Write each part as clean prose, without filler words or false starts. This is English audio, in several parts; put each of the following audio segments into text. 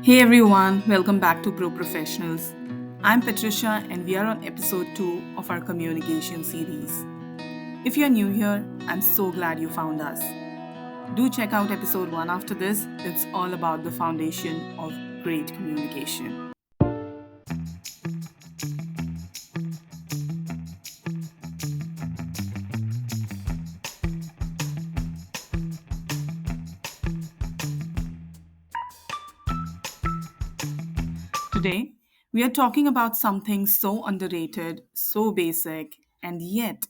Hey everyone, welcome back to Pro Professionals. I'm Patricia and we are on episode 2 of our communication series. If you're new here, I'm so glad you found us. Do check out episode 1 after this. It's all about the foundation of great communication. Today, we are talking about something so underrated, so basic, and yet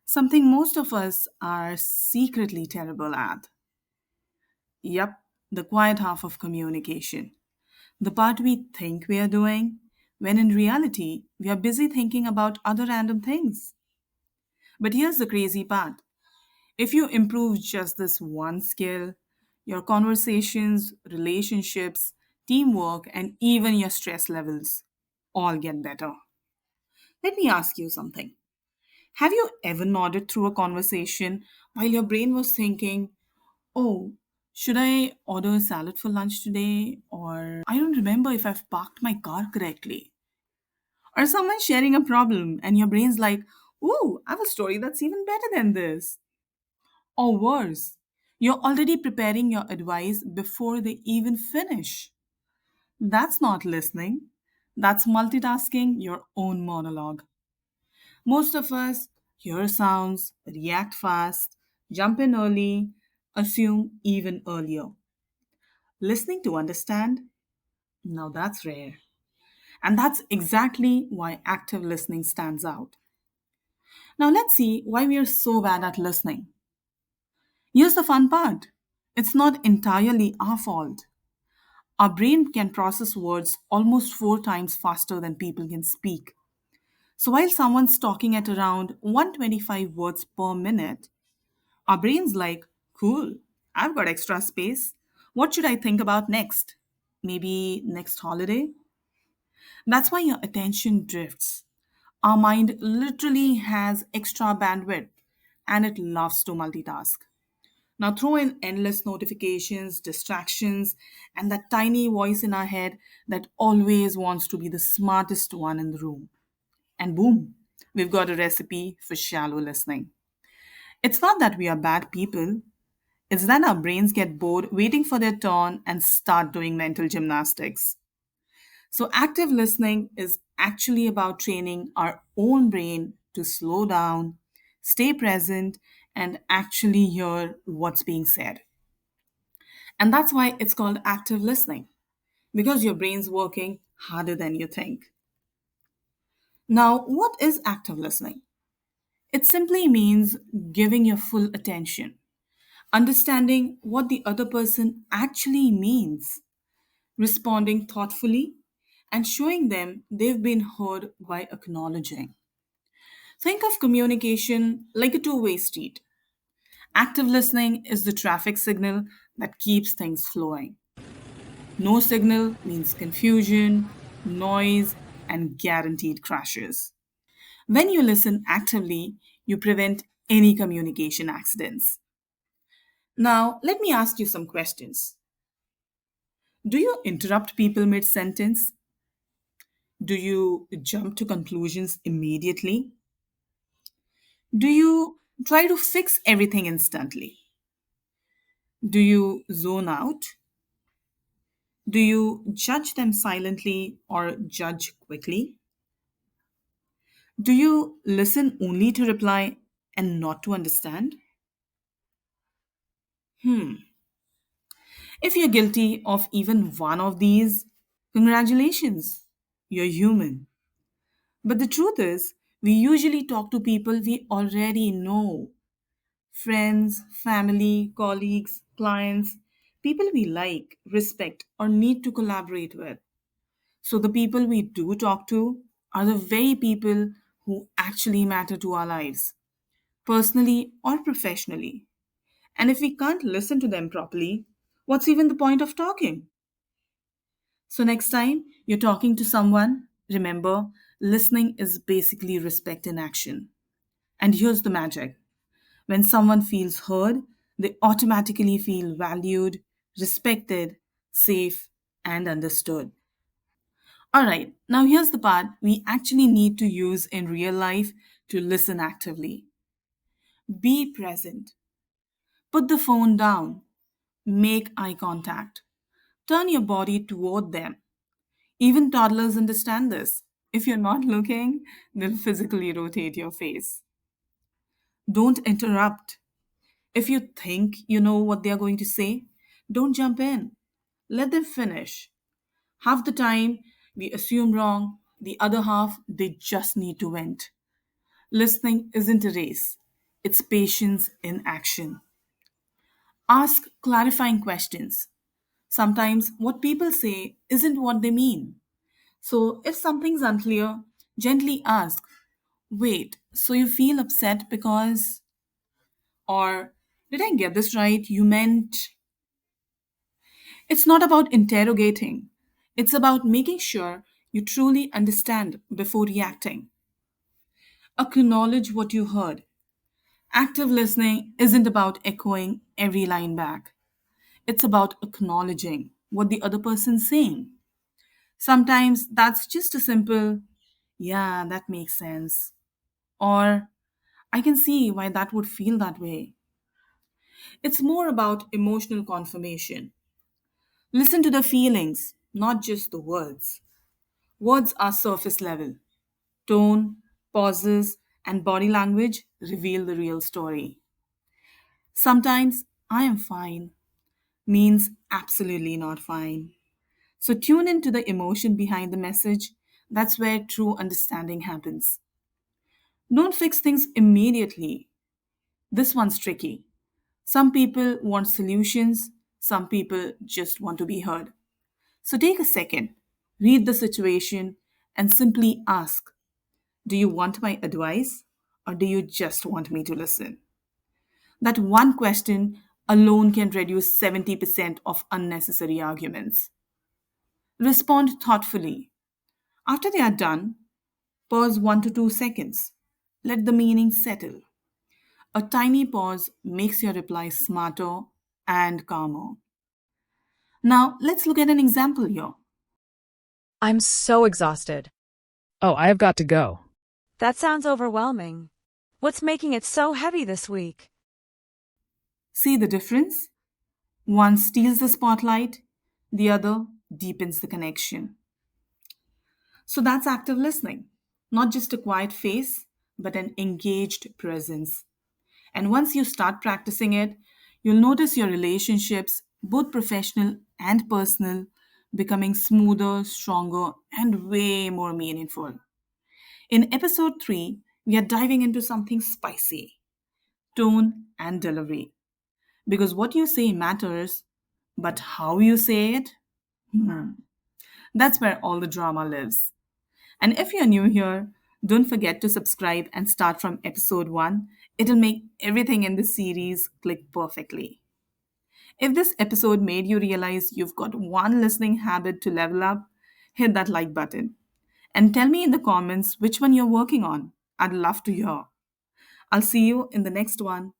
something most of us are secretly terrible at. Yep, the quiet half of communication. The part we think we are doing, when in reality, we are busy thinking about other random things. But here's the crazy part: if you improve just this one skill, your conversations, relationships, teamwork, and even your stress levels all get better. Let me ask you something. Have you ever nodded through a conversation while your brain was thinking, oh, should I order a salad for lunch today? Or I don't remember if I've parked my car correctly. Or someone sharing a problem and your brain's like, ooh, I have a story that's even better than this. Or worse, you're already preparing your advice before they even finish. That's not listening. That's multitasking your own monologue. Most of us hear sounds, react fast, jump in early, assume even earlier. Listening to understand? Now that's rare. And that's exactly why active listening stands out. Now let's see why we are so bad at listening. Here's the fun part: it's not entirely our fault. Our brain can process words almost 4 times faster than people can speak. So while someone's talking at around 125 words per minute, our brain's like, cool, I've got extra space. What should I think about next? Maybe next holiday? That's why your attention drifts. Our mind literally has extra bandwidth and it loves to multitask. Now, throw in endless notifications, distractions, and that tiny voice in our head that always wants to be the smartest one in the room. And boom, we've got a recipe for shallow listening. It's not that we are bad people, it's that our brains get bored waiting for their turn and start doing mental gymnastics. So, active listening is actually about training our own brain to slow down, stay present, and actually hear what's being said. And that's why it's called active listening, because your brain's working harder than you think. Now, what is active listening? It simply means giving your full attention, understanding what the other person actually means, responding thoughtfully, and showing them they've been heard by acknowledging. Think of communication like a two-way street. Active listening is the traffic signal that keeps things flowing. No signal means confusion, noise, and guaranteed crashes. When you listen actively, you prevent any communication accidents. Now, let me ask you some questions. Do you interrupt people mid sentence? Do you jump to conclusions immediately? Do you try to fix everything instantly? Do you zone out? Do you judge them silently or judge quickly? Do you listen only to reply and not to understand? If you're guilty of even one of these, congratulations, you're human. But the truth is, we usually talk to people we already know: friends, family, colleagues, clients, people we like, respect, or need to collaborate with. So the people we do talk to are the very people who actually matter to our lives, personally or professionally. And if we can't listen to them properly, what's even the point of talking? So, next time you're talking to someone, remember, listening is basically respect in action. And here's the magic: when someone feels heard, they automatically feel valued, respected, safe, and understood. All right, now here's the part we actually need to use in real life to listen actively. Be present. Put the phone down. Make eye contact. Turn your body toward them. Even toddlers understand this. If you're not looking, they'll physically rotate your face. Don't interrupt. If you think you know what they're going to say, don't jump in. Let them finish. Half the time, we assume wrong, the other half, they just need to vent. Listening isn't a race, it's patience in action. Ask clarifying questions. Sometimes what people say isn't what they mean. So if something's unclear, gently ask, wait, so you feel upset because, or did I get this right? You meant. It's not about interrogating, it's about making sure you truly understand before reacting. Acknowledge what you heard. Active listening isn't about echoing every line back, it's about acknowledging what the other person's saying. Sometimes that's just a simple, yeah, that makes sense. Or, I can see why that would feel that way. It's more about emotional confirmation. Listen to the feelings, not just the words. Words are surface level. Tone, pauses, and body language reveal the real story. Sometimes I am fine means absolutely not fine. So tune into the emotion behind the message. That's where true understanding happens. Don't fix things immediately. This one's tricky. Some people want solutions, some people just want to be heard. So take a second, read the situation, and simply ask, do you want my advice or do you just want me to listen? That one question alone can reduce 70% of unnecessary arguments. Respond thoughtfully. After they are done, pause 1 to 2 seconds. Let the meaning settle. A tiny pause makes your reply smarter and calmer. Now, let's look at an example here. I'm so exhausted. Oh, I have got to go. That sounds overwhelming. What's making it so heavy this week? See the difference? One steals the spotlight, the other deepens the connection. So that's active listening, not just a quiet face, but an engaged presence. And once you start practicing it, you'll notice your relationships, both professional and personal, becoming smoother, stronger, and way more meaningful. In episode 3, we are diving into something spicy: tone and delivery. Because what you say matters, but how you say it, that's where all the drama lives. And if you're new here, don't forget to subscribe and start from episode 1. It'll make everything in this series click perfectly. If this episode made you realize you've got one listening habit to level up, hit that like button. And tell me in the comments which one you're working on. I'd love to hear. I'll see you in the next one.